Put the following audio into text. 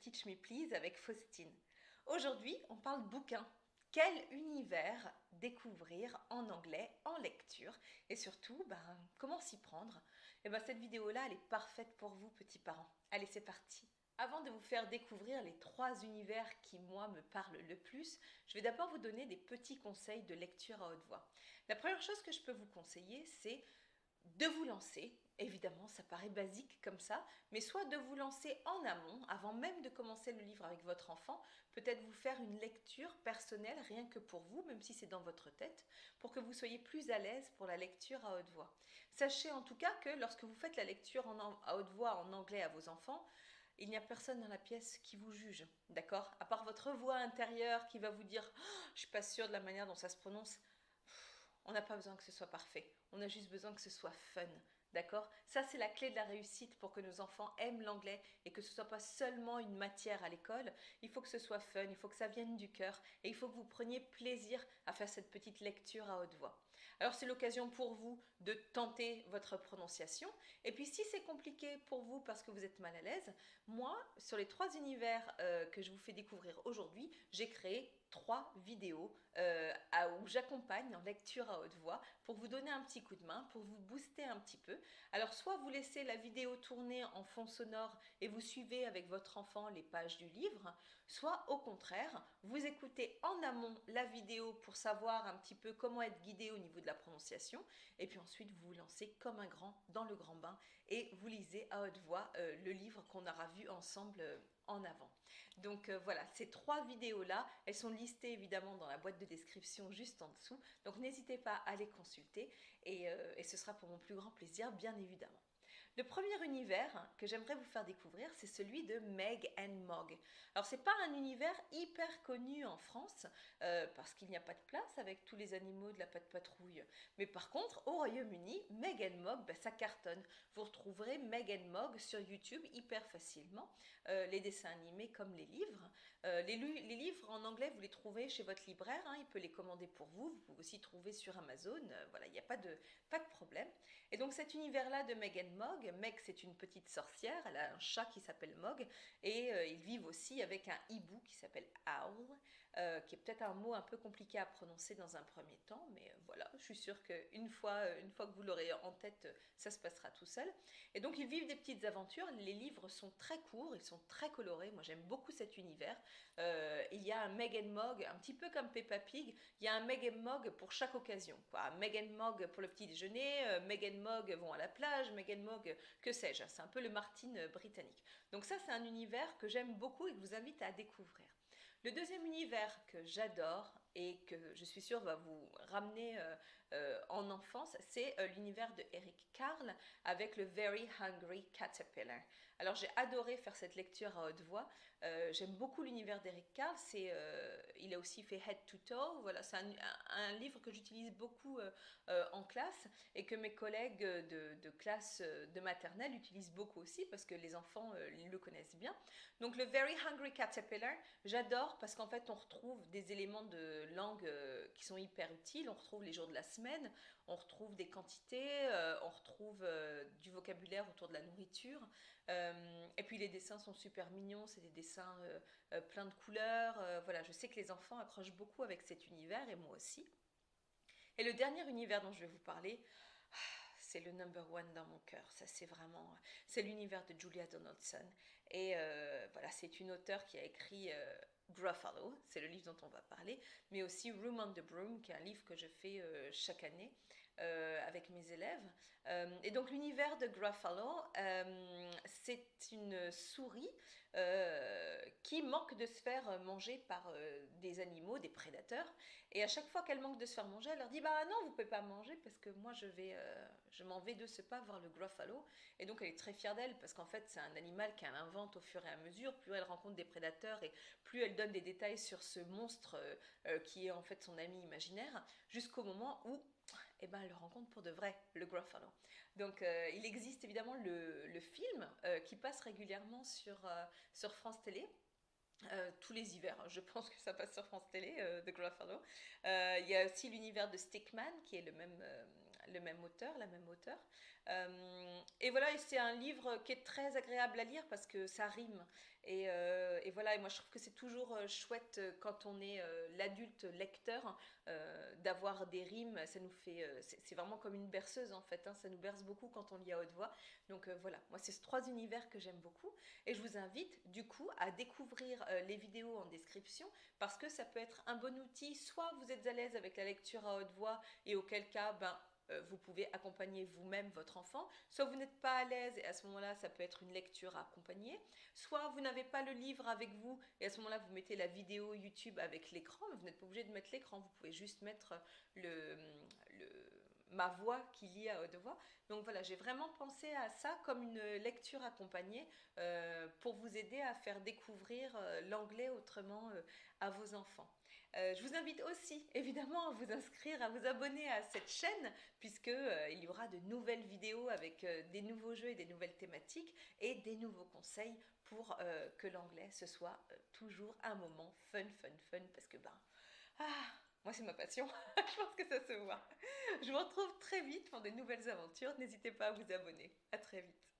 Teach Me Please avec Faustine. Aujourd'hui, on parle bouquin. Quel univers découvrir en anglais, en lecture et surtout, comment s'y prendre. Cette vidéo-là, elle est parfaite pour vous, petits parents. Allez, c'est parti. Avant de vous faire découvrir les 3 univers qui, moi, me parlent le plus, je vais d'abord vous donner des petits conseils de lecture à haute voix. La première chose que je peux vous conseiller, c'est de vous lancer. Évidemment, ça paraît basique comme ça, mais soit de vous lancer en amont, avant même de commencer le livre avec votre enfant, peut-être vous faire une lecture personnelle, rien que pour vous, même si c'est dans votre tête, pour que vous soyez plus à l'aise pour la lecture à haute voix. Sachez en tout cas que lorsque vous faites la lecture à haute voix en anglais à vos enfants, il n'y a personne dans la pièce qui vous juge, d'accord? À part votre voix intérieure qui va vous dire oh, « je suis pas sûre de la manière dont ça se prononce », on n'a pas besoin que ce soit parfait, on a juste besoin que ce soit fun. D'accord? Ça, c'est la clé de la réussite pour que nos enfants aiment l'anglais et que ce ne soit pas seulement une matière à l'école. Il faut que ce soit fun, il faut que ça vienne du cœur et il faut que vous preniez plaisir à faire cette petite lecture à haute voix. Alors, c'est l'occasion pour vous de tenter votre prononciation. Et puis, si c'est compliqué pour vous parce que vous êtes mal à l'aise, moi, sur les 3 univers que je vous fais découvrir aujourd'hui, j'ai créé 3 vidéos où j'accompagne en lecture à haute voix pour vous donner un petit coup de main, pour vous booster un petit peu. Alors soit vous laissez la vidéo tourner en fond sonore et vous suivez avec votre enfant les pages du livre, soit au contraire, vous écoutez en amont la vidéo pour savoir un petit peu comment être guidé au niveau de la prononciation et puis ensuite vous vous lancez comme un grand dans le grand bain et vous lisez à haute voix le livre qu'on aura vu ensemble en avant. Donc voilà, ces 3 vidéos-là, elles sont listées évidemment dans la boîte de description juste en dessous. Donc n'hésitez pas à les consulter et ce sera pour mon plus grand plaisir, bien évidemment. Le premier univers que j'aimerais vous faire découvrir, c'est celui de Meg and Mog. Alors, c'est pas un univers hyper connu en France, parce qu'il n'y a pas de place avec tous les animaux de la patte patrouille. Mais par contre, au Royaume-Uni, Meg and Mog, ça cartonne. Vous retrouverez Meg and Mog sur YouTube hyper facilement, les dessins animés comme les livres. Les livres en anglais, vous les trouvez chez votre libraire, il peut les commander pour vous. Vous pouvez aussi trouver sur Amazon. Voilà, il n'y a pas de problème. Et donc, cet univers-là de Meg and Mog, Meg, c'est une petite sorcière, elle a un chat qui s'appelle Mog, et ils vivent aussi avec un hibou qui s'appelle Owl, qui est peut-être un mot un peu compliqué à prononcer dans un premier temps, mais voilà, je suis sûre qu'une fois que vous l'aurez en tête, ça se passera tout seul. Et donc, ils vivent des petites aventures, les livres sont très courts, ils sont très colorés, moi j'aime beaucoup cet univers. Il y a un Meg and Mog, un petit peu comme Peppa Pig, il y a un Meg and Mog pour chaque occasion, quoi. Meg and Mog pour le petit déjeuner, Meg and Mog vont à la plage, Meg and Mog que sais-je, c'est un peu le Martin britannique. Donc ça, c'est un univers que j'aime beaucoup et que je vous invite à découvrir. Le deuxième univers que j'adore et que je suis sûre va vous ramener en enfance, c'est l'univers de Eric Carle avec le Very Hungry Caterpillar. Alors j'ai adoré faire cette lecture à haute voix. J'aime beaucoup l'univers d'Eric Carle. Il a aussi fait Head to Toe. Voilà, c'est un livre que j'utilise beaucoup en classe et que mes collègues de classe de maternelle utilisent beaucoup aussi parce que les enfants le connaissent bien. Donc le Very Hungry Caterpillar, j'adore parce qu'en fait on retrouve des éléments de langue qui sont hyper utiles. On retrouve les jours de la semaine, on retrouve des quantités, on retrouve du vocabulaire autour de la nourriture. Et puis les dessins sont super mignons, c'est des dessins pleins de couleurs. Voilà, je sais que les enfants accrochent beaucoup avec cet univers et moi aussi. Et le dernier univers dont je vais vous parler, c'est le number one dans mon cœur. Ça, c'est l'univers de Julia Donaldson. Et voilà, c'est une auteure qui a écrit Gruffalo, c'est le livre dont on va parler, mais aussi Room on the Broom, qui est un livre que je fais chaque année avec mes élèves. Et donc l'univers de Gruffalo, c'est une souris qui manque de se faire manger par des animaux, des prédateurs. Et à chaque fois qu'elle manque de se faire manger, elle leur dit bah non, vous pouvez pas manger parce que moi je m'en vais de ce pas voir le Gruffalo. Et donc elle est très fière d'elle parce qu'en fait c'est un animal qu'elle invente au fur et à mesure. Plus elle rencontre des prédateurs et plus elle donne des détails sur ce monstre qui est en fait son ami imaginaire, jusqu'au moment où elle le rencontre pour de vrai, le Gruffalo. Donc il existe évidemment le film qui passe régulièrement sur France Télé. Tous les hivers, je pense que ça passe sur France Télé, The Gruffalo. Il y a aussi l'univers de Stickman, qui est le même auteur, la même auteure. Et voilà, et c'est un livre qui est très agréable à lire parce que ça rime. Et voilà, et moi je trouve que c'est toujours chouette quand on est l'adulte lecteur d'avoir des rimes. Ça nous fait, c'est vraiment comme une berceuse en fait, hein, ça nous berce beaucoup quand on lit à haute voix. Donc voilà, moi c'est ces trois univers que j'aime beaucoup. Et je vous invite du coup à découvrir les vidéos en description parce que ça peut être un bon outil. Soit vous êtes à l'aise avec la lecture à haute voix et auquel cas, ben, vous pouvez accompagner vous-même votre enfant, soit vous n'êtes pas à l'aise et à ce moment-là ça peut être une lecture à accompagner, soit vous n'avez pas le livre avec vous et à ce moment-là vous mettez la vidéo YouTube avec l'écran, mais vous n'êtes pas obligé de mettre l'écran, vous pouvez juste mettre ma voix qui lit à haute voix. Donc voilà, j'ai vraiment pensé à ça comme une lecture accompagnée pour vous aider à faire découvrir l'anglais autrement à vos enfants. Je vous invite aussi évidemment à vous inscrire, à vous abonner à cette chaîne puisque il y aura de nouvelles vidéos avec des nouveaux jeux et des nouvelles thématiques et des nouveaux conseils pour que l'anglais ce soit toujours un moment fun parce que ben moi c'est ma passion, je pense que ça se voit. Je vous retrouve très vite pour de nouvelles aventures, n'hésitez pas à vous abonner. À très vite.